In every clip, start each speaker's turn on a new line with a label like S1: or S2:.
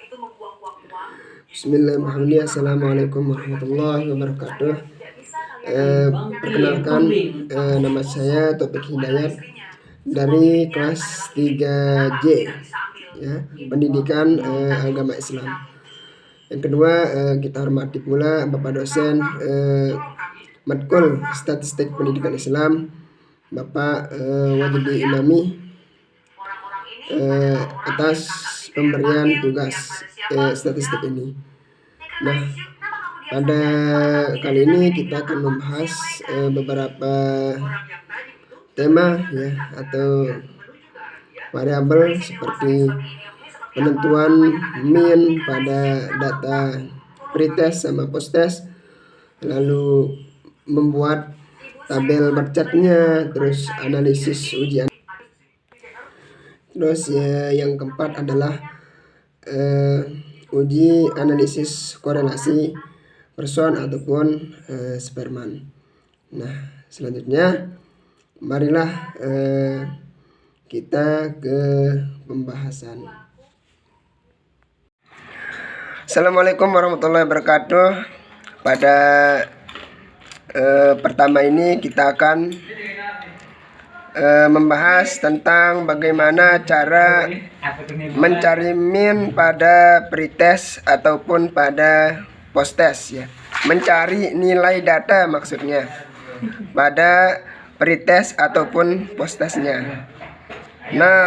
S1: Bismillahirrahmanirrahim. Assalamualaikum warahmatullahi wabarakatuh. Perkenalkan, nama saya Taufik Hidayat dari kelas 3J, ya, pendidikan agama Islam. Yang kedua, kita hormati pula Bapak dosen matkul statistik pendidikan Islam, Bapak Wajidi Imami, atas pemberian tugas statistik ini. Nah, pada kali ini kita akan membahas beberapa tema, ya, atau variabel seperti penentuan mean pada data pretest sama posttest, lalu membuat tabel bercatnya, terus analisis ujian. Terus ya, yang keempat adalah uji analisis korelasi Pearson ataupun Spearman. Nah, selanjutnya marilah kita ke pembahasan. Assalamualaikum warahmatullahi wabarakatuh. Pada pertama ini kita akan membahas tentang bagaimana cara mencari mean pada pretest ataupun pada posttest, ya. Mencari nilai data maksudnya pada pretest ataupun posttestnya. Nah,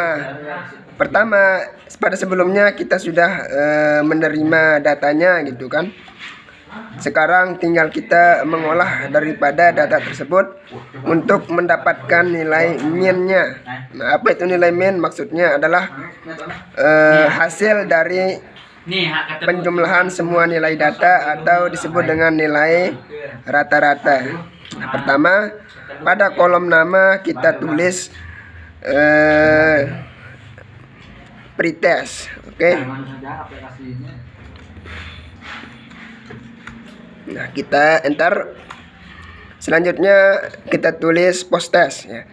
S1: pertama, pada sebelumnya kita sudah menerima datanya, gitu kan. Sekarang tinggal kita mengolah daripada data tersebut untuk mendapatkan nilai mean-nya. Nah, apa itu nilai mean? Maksudnya adalah hasil dari penjumlahan semua nilai data atau disebut dengan nilai rata-rata. Nah, pertama, pada kolom nama kita tulis pretest, oke. Nah, kita enter. Selanjutnya kita tulis posttest, ya.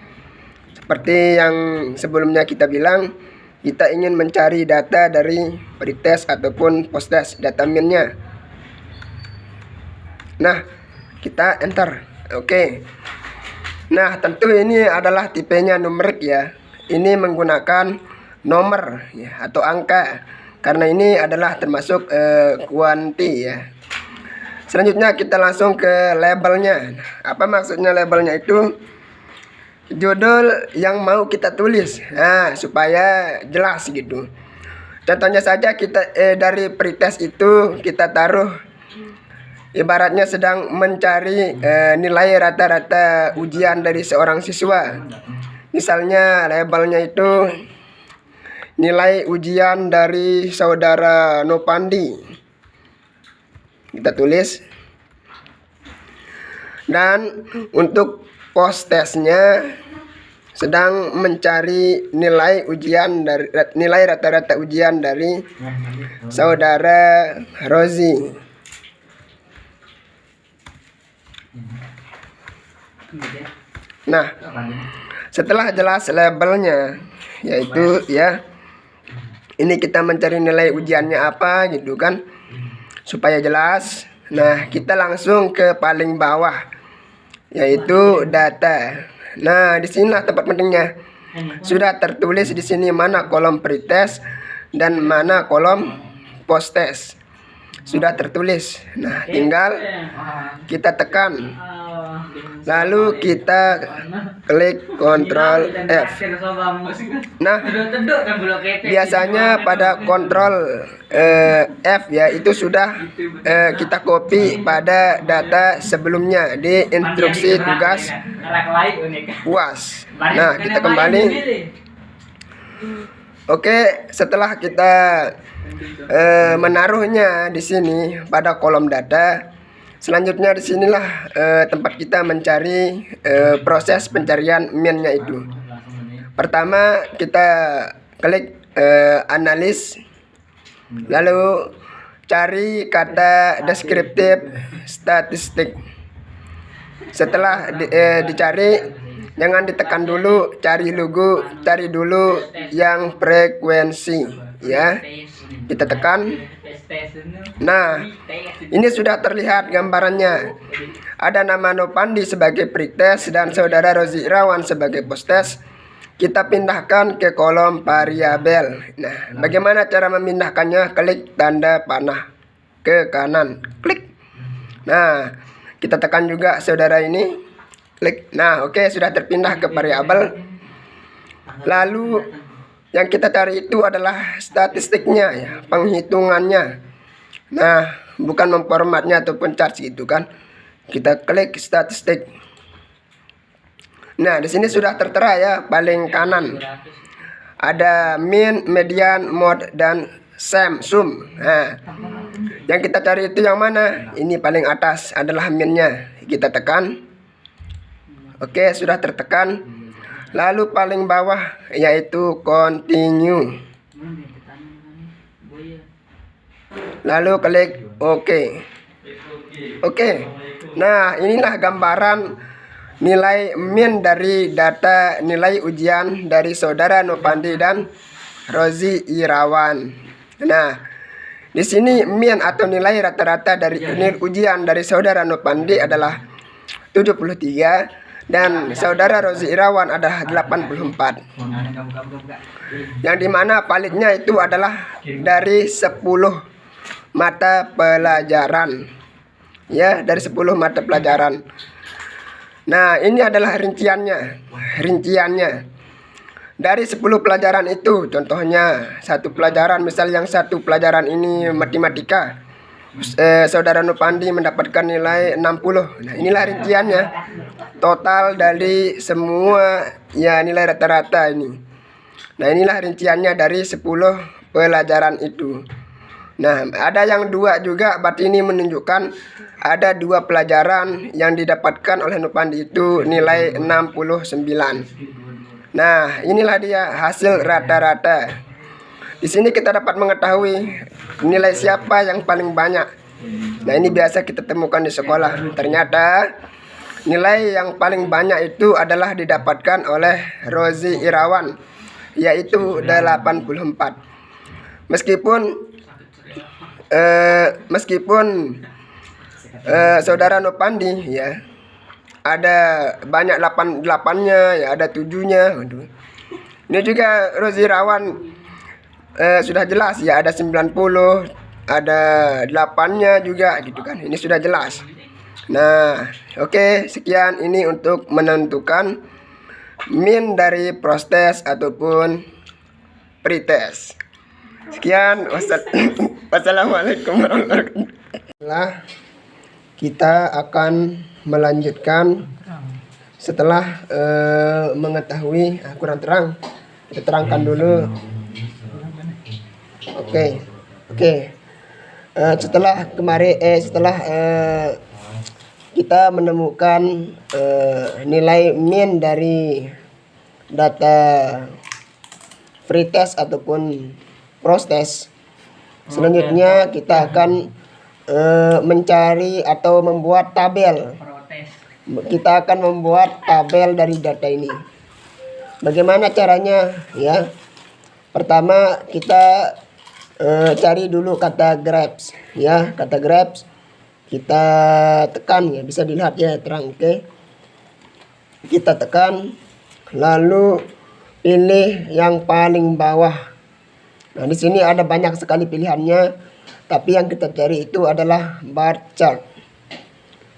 S1: Seperti yang sebelumnya kita bilang, kita ingin mencari data dari pretest ataupun posttest, data mean-nya. Nah, kita enter. Oke. Nah, tentu ini adalah tipenya numerik, ya. Ini menggunakan nomor, ya, atau angka, karena ini adalah termasuk kuanti, ya. Selanjutnya kita langsung ke labelnya. Apa maksudnya labelnya itu? Judul yang mau kita tulis, nah, supaya jelas gitu. Contohnya saja kita dari pretest itu kita taruh ibaratnya sedang mencari nilai rata-rata ujian dari seorang siswa. Misalnya labelnya itu nilai ujian dari saudara Nopandi, kita tulis. Dan untuk posttestnya sedang mencari nilai ujian dari nilai rata-rata ujian dari saudara Rozi. Nah, setelah jelas labelnya, yaitu, ya, ini kita mencari nilai ujiannya apa, gitu kan, supaya jelas. Nah, kita langsung ke paling bawah, yaitu data. Nah, di sinilah tempat pentingnya. Sudah tertulis di sini mana kolom pretest dan mana kolom posttest. Sudah tertulis. Nah, tinggal kita tekan. Lalu kita klik Ctrl F. Nah, biasanya pada Ctrl F, ya, itu sudah kita copy pada data sebelumnya di instruksi tugas UAS. Nah, kita kembali. Oke, setelah kita menaruhnya di sini pada kolom data, selanjutnya di sinilah tempat kita mencari proses pencarian mean-nya itu. Pertama kita klik analis, lalu cari kata deskriptif statistik. Setelah dicari, jangan ditekan dulu, cari dulu yang frekuensi, ya. Kita tekan. Nah, ini sudah terlihat gambarannya. Ada nama Nopandi sebagai pretest dan saudara Rozi Irawan sebagai posttest. Kita pindahkan ke kolom variabel. Nah, bagaimana cara memindahkannya? Klik tanda panah ke kanan, klik. Nah, kita tekan juga saudara ini, klik. Nah, oke, sudah terpindah ke variabel. Lalu yang kita cari itu adalah statistiknya, ya, penghitungannya. Nah, bukan memformatnya ataupun charge gitu kan. Kita klik statistik. Nah, di sini sudah tertera ya, paling kanan. Ada min, median, mode, dan sum. Nah, yang kita cari itu yang mana? Ini paling atas adalah minnya. Kita tekan. Oke, sudah tertekan. Lalu paling bawah yaitu continue. Lalu klik OK. Oke. Nah, inilah gambaran nilai min dari data nilai ujian dari saudara Nopandi dan Rozi Irawan. Nah, di sini min atau nilai rata-rata dari ujian dari saudara Nopandi adalah 73 dan saudara Rozi Irawan adalah 84. Yang dimana validnya itu adalah dari 10 mata pelajaran. Ya, dari 10 mata pelajaran. Nah, ini adalah rinciannya. Dari 10 pelajaran itu, contohnya satu pelajaran, misal yang satu pelajaran ini matematika, saudara Nopandi mendapatkan nilai 60. Nah, inilah rinciannya. Total dari semua ya nilai rata-rata ini. Nah, inilah rinciannya dari 10 pelajaran itu. Nah, ada yang 2 juga, berarti ini menunjukkan ada 2 pelajaran yang didapatkan oleh Nopandi itu nilai 69. Nah, inilah dia hasil rata-rata. Di sini kita dapat mengetahui nilai siapa yang paling banyak. Nah, ini biasa kita temukan di sekolah. Ternyata nilai yang paling banyak itu adalah didapatkan oleh Rozi Irawan, yaitu 84. Meskipun saudara Nopandi ya ada banyak 8-8-nya, ya ada 7-nya. Ini juga Rozi Irawan sudah jelas ya, ada 90, ada 8-nya juga gitu kan. Ini sudah jelas. Nah, oke, sekian ini untuk menentukan min dari prostest ataupun pretest. Sekian, wassalamualaikum warahmatullahi wabarakatuh. Kita akan melanjutkan setelah mengetahui kurang terang. Kita terangkan dulu. Oke. Setelah kita menemukan nilai min dari data pretest ataupun prostest, selanjutnya kita akan mencari atau membuat tabel. Kita akan membuat tabel dari data ini. Bagaimana caranya ya? Pertama kita cari dulu kata grabs ya, kata grabs kita tekan ya, bisa dilihat ya terang. Oke. Kita tekan lalu pilih yang paling bawah. Nah, di sini ada banyak sekali pilihannya, tapi yang kita cari itu adalah bar chart.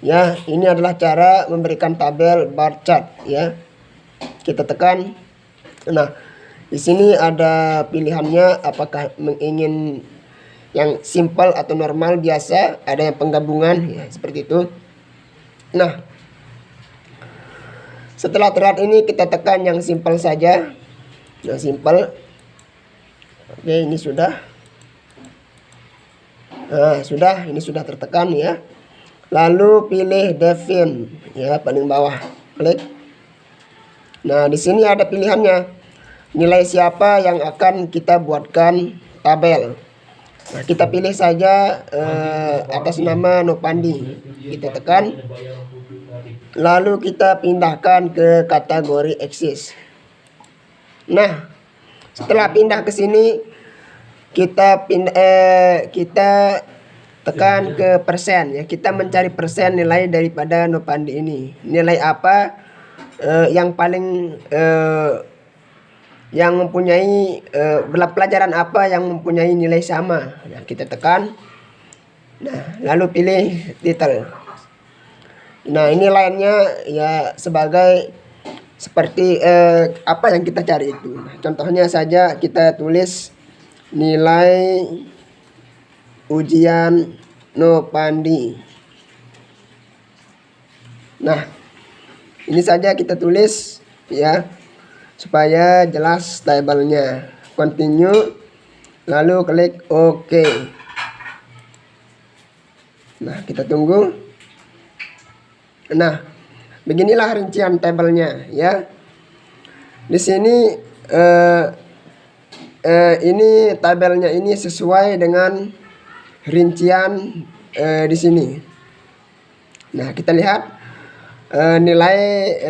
S1: Ya, ini adalah cara memberikan tabel bar chart ya. Kita tekan. Nah, di sini ada pilihannya, apakah ingin yang simple atau normal biasa, ada yang penggabungan ya, seperti itu. Nah, setelah terlihat ini kita tekan yang simple saja. Yang simple. Oke, ini sudah. Nah, sudah, ini sudah tertekan ya. Lalu pilih define ya, paling bawah. Klik. Nah, di sini ada pilihannya. Nilai siapa yang akan kita buatkan tabel. Nah, kita pilih saja atas nama Nopandi. Kita tekan. Lalu kita pindahkan ke kategori eksis. Nah, setelah pindah ke sini, kita tekan ke persen ya. Kita mencari persen nilai daripada Nopandi ini. Nilai apa yang paling yang mempunyai pelajaran apa yang mempunyai nilai sama. Nah, kita tekan. Nah, lalu pilih title. Nah, ini lainnya ya seperti apa yang kita cari itu. Nah, contohnya saja kita tulis nilai ujian Nopandi. Nah, ini saja kita tulis ya supaya jelas tabelnya. Continue, lalu klik OK. Nah, kita tunggu. Nah, beginilah rincian tabelnya ya. Di sini ini tabelnya ini sesuai dengan rincian di sini. Nah, kita lihat nilai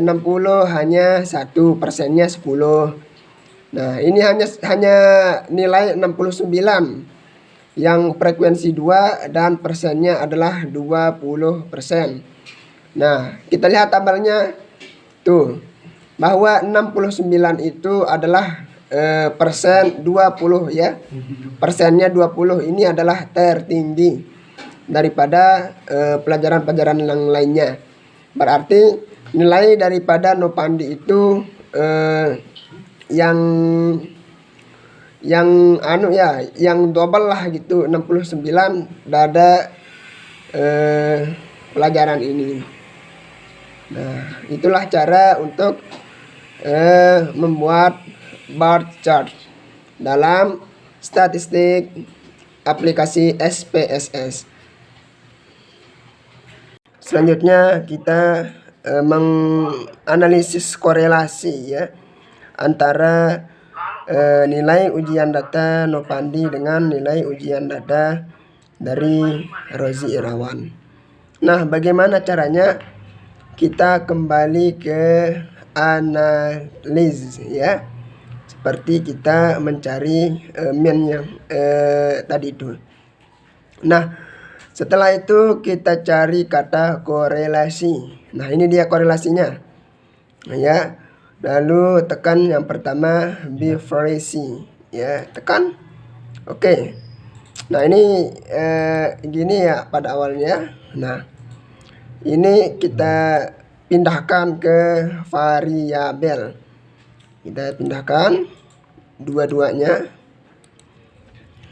S1: 60 hanya 1, persennya 10. Nah, ini hanya nilai 69 yang frekuensi 2 dan persennya adalah 20%. Nah, kita lihat tabelnya tuh bahwa 69 itu adalah persen 20 ya. Persennya 20, ini adalah tertinggi daripada pelajaran-pelajaran yang lainnya. Berarti nilai daripada Nopandi itu yang double lah gitu, 69 dada pelajaran ini. Nah, itulah cara untuk membuat bar chart dalam statistik aplikasi SPSS. Selanjutnya kita menganalisis korelasi ya antara nilai ujian data Nopandi dengan nilai ujian data dari Rozi Irawan. Nah, bagaimana caranya? Kita kembali ke analisis ya, seperti kita mencari min yang tadi itu. Nah, setelah itu kita cari kata korelasi. Nah, ini dia korelasinya ya. Lalu tekan yang pertama bifurcation ya, tekan oke. Nah, ini gini ya pada awalnya. Nah, ini kita pindahkan ke variabel. Kita pindahkan dua-duanya.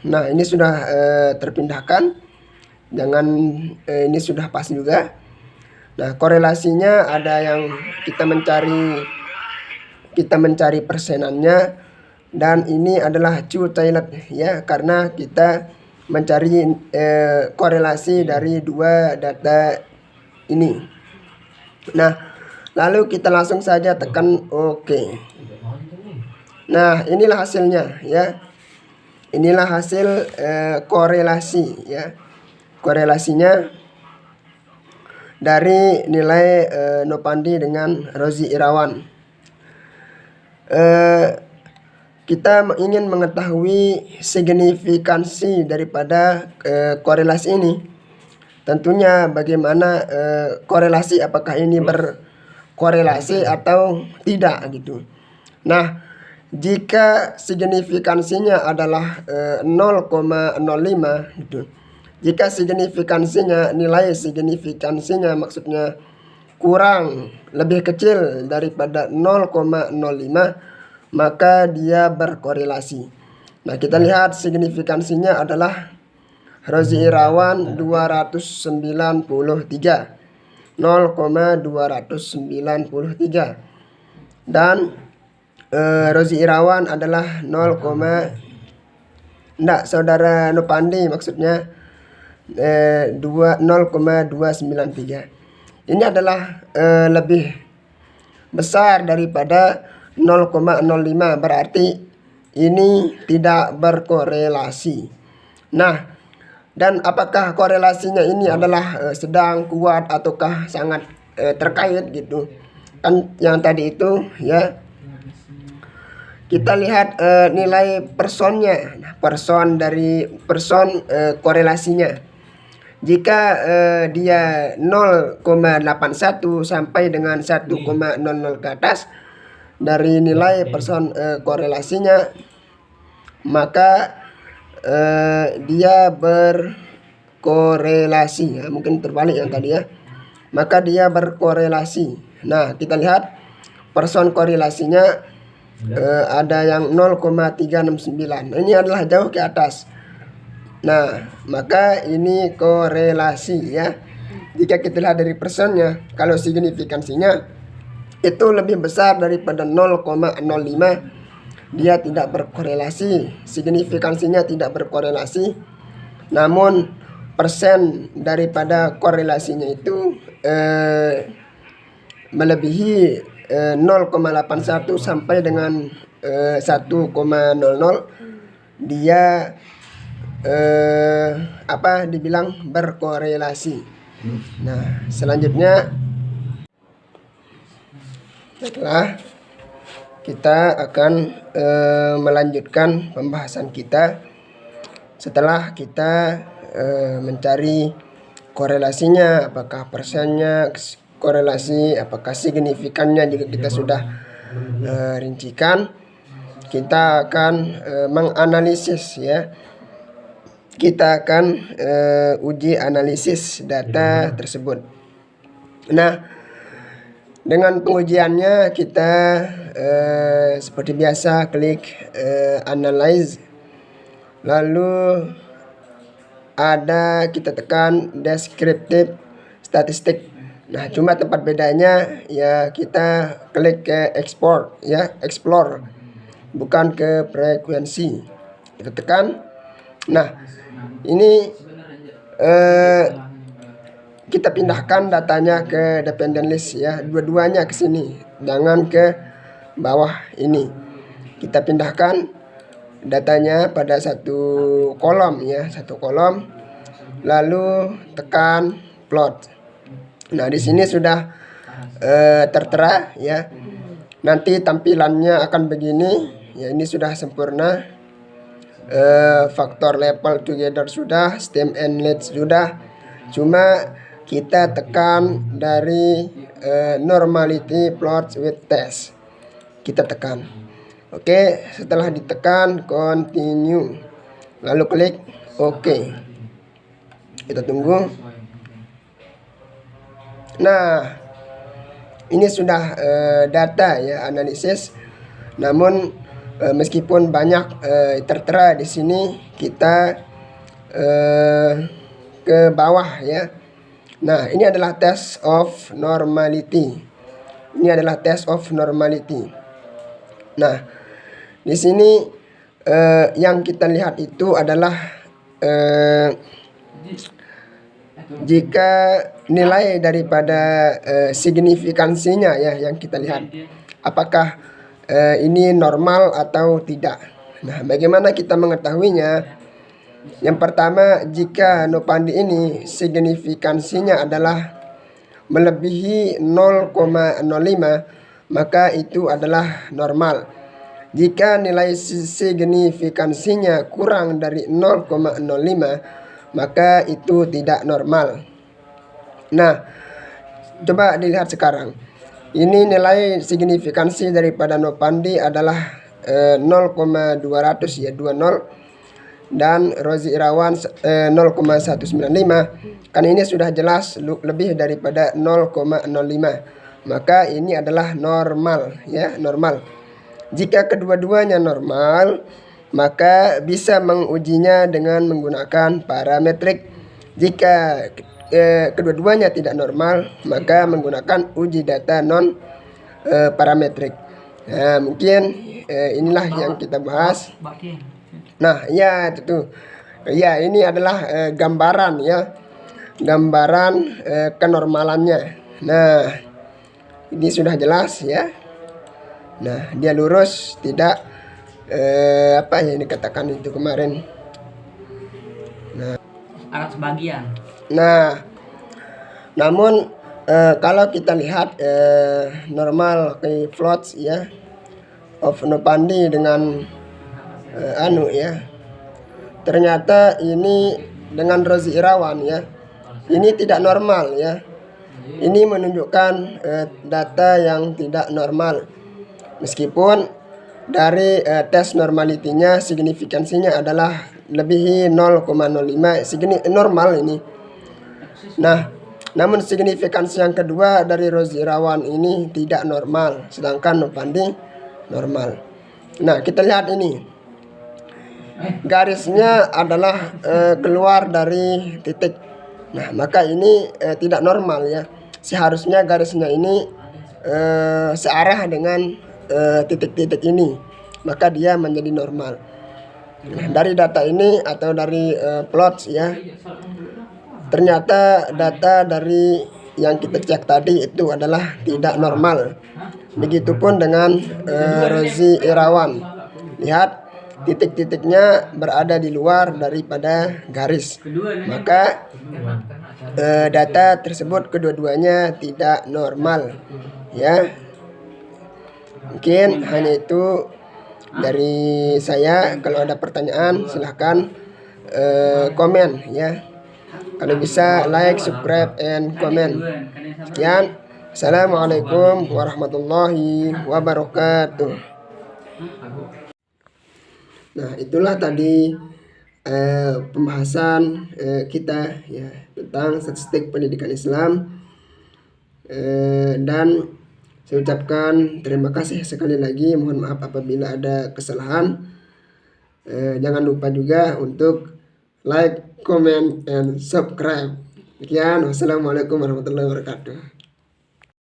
S1: Nah, ini sudah terpindahkan. Jangan ini sudah pas juga. Nah, korelasinya ada yang kita mencari persenannya, dan ini adalah Chu-Taillet ya, karena kita mencari korelasi dari dua data ini. Nah, lalu kita langsung saja tekan OK. Nah, inilah hasilnya ya. Inilah hasil korelasi ya. Korelasinya dari nilai Nopandi dengan Rozi Irawan. Kita ingin mengetahui signifikansi daripada korelasi ini. Tentunya bagaimana korelasi, apakah ini berkorelasi atau tidak gitu. Nah, jika signifikansinya adalah 0,05 gitu. Jika signifikansinya, nilai signifikansinya maksudnya kurang, lebih kecil daripada 0,05, maka dia berkorelasi. Nah, kita lihat signifikansinya adalah Rozi Irawan 293, 0,293, dan Rozi Irawan adalah 0,293. Saudara Nopandi maksudnya 0,293. Ini adalah lebih besar daripada 0,05, berarti ini tidak berkorelasi. Nah, dan apakah korelasinya ini adalah sedang, kuat, ataukah sangat terkait gitu. Kan yang tadi itu ya, kita lihat nilai personnya. Nah, person korelasinya. Jika dia 0,81 sampai dengan 1,00 ke atas dari nilai person korelasinya, maka dia berkorelasi. Ya, mungkin terbalik yang tadi ya. Maka dia berkorelasi. Nah, kita lihat person korelasinya ada yang 0,369. Ini adalah jauh ke atas. Nah, maka ini korelasi ya. Jika kita lihat dari personnya, kalau signifikansinya itu lebih besar daripada 0,05, dia tidak berkorelasi. Signifikansinya tidak berkorelasi. Namun persen daripada korelasinya itu melebihi 0,81 sampai dengan 1,00, dia dibilang berkorelasi. Nah, selanjutnya setelah kita akan melanjutkan pembahasan kita setelah kita mencari korelasinya, apakah persennya korelasi, apakah signifikannya. Jika kita sudah rincikan, kita akan menganalisis ya. Kita akan uji analisis data tersebut. Nah, dengan pengujiannya kita seperti biasa klik analyze, lalu kita tekan descriptive statistik. Nah, cuma tempat bedanya ya, kita klik ke export ya, explore, bukan ke frekuensi. Kita tekan. Nah, ini kita pindahkan datanya ke dependent list ya, dua-duanya ke sini, jangan ke bawah ini. Kita pindahkan datanya pada satu kolom ya, satu kolom, lalu tekan plot. Nah, di sini sudah tertera ya. Nanti tampilannya akan begini ya. Ini sudah sempurna. Faktor level together sudah, stem and lead sudah. Cuma kita tekan dari normality plot with test. Kita tekan. Oke, setelah ditekan continue. Lalu klik OK. Kita tunggu. Nah, ini sudah data ya, analisis. Namun meskipun banyak tertera di sini, kita ke bawah ya. Nah, ini adalah test of normality. Ini adalah test of normality. Nah, di sini yang kita lihat itu adalah jika nilai daripada signifikansinya ya, yang kita lihat apakah ini normal atau tidak. Nah, bagaimana kita mengetahuinya? Yang pertama, jika Nopandi ini signifikansinya adalah melebihi 0,05, maka itu adalah normal. Jika nilai signifikansinya kurang dari 0,05, maka itu tidak normal. Nah, coba dilihat sekarang. Ini nilai signifikansi daripada Nopandi adalah 0,200 ya, 20, dan Rozi Irawan 0,195. Kan ini sudah jelas lebih daripada 0,05. Maka ini adalah normal ya, normal. Jika kedua-duanya normal, maka bisa mengujinya dengan menggunakan parametrik. Jika kedua-duanya tidak normal, maka menggunakan uji data non parametrik. Nah, mungkin inilah yang kita bahas. Nah, ya itu. Ya, ini adalah gambaran ya. Gambaran kenormalannya. Nah, ini sudah jelas ya. Nah, dia lurus, tidak apa yang dikatakan itu kemarin. Nah,
S2: alat sebagian.
S1: Nah, namun kalau kita lihat normal floats ya, of Nopandi dengan anu ya. Ternyata ini dengan Rozi Irawan ya. Ini tidak normal ya. Ini menunjukkan data yang tidak normal. Meskipun dari tes normalitinya signifikansinya adalah lebih 0,05 normal ini. Nah, namun signifikansi yang kedua dari Rozi Irawan ini tidak normal, sedangkan Nopandi normal. Nah, kita lihat ini. Garisnya adalah keluar dari titik. Nah, maka ini tidak normal ya. Seharusnya garisnya ini searah dengan titik-titik ini, maka dia menjadi normal. Nah, dari data ini atau dari plots ya, ternyata data dari yang kita cek tadi itu adalah tidak normal. Begitupun dengan Rozi Irawan. Lihat, titik-titiknya berada di luar daripada garis. Maka data tersebut kedua-duanya tidak normal ya. Mungkin hanya itu dari saya. Kalau ada pertanyaan silahkan komen ya. Kalau bisa like, subscribe, and komen. Sekian. Assalamualaikum warahmatullahi wabarakatuh. Nah, itulah tadi pembahasan kita ya tentang statistik pendidikan Islam, dan saya ucapkan terima kasih sekali lagi. Mohon maaf apabila ada kesalahan. Jangan lupa juga untuk like, comment, and subscribe. Sekian. Wassalamualaikum warahmatullahi wabarakatuh.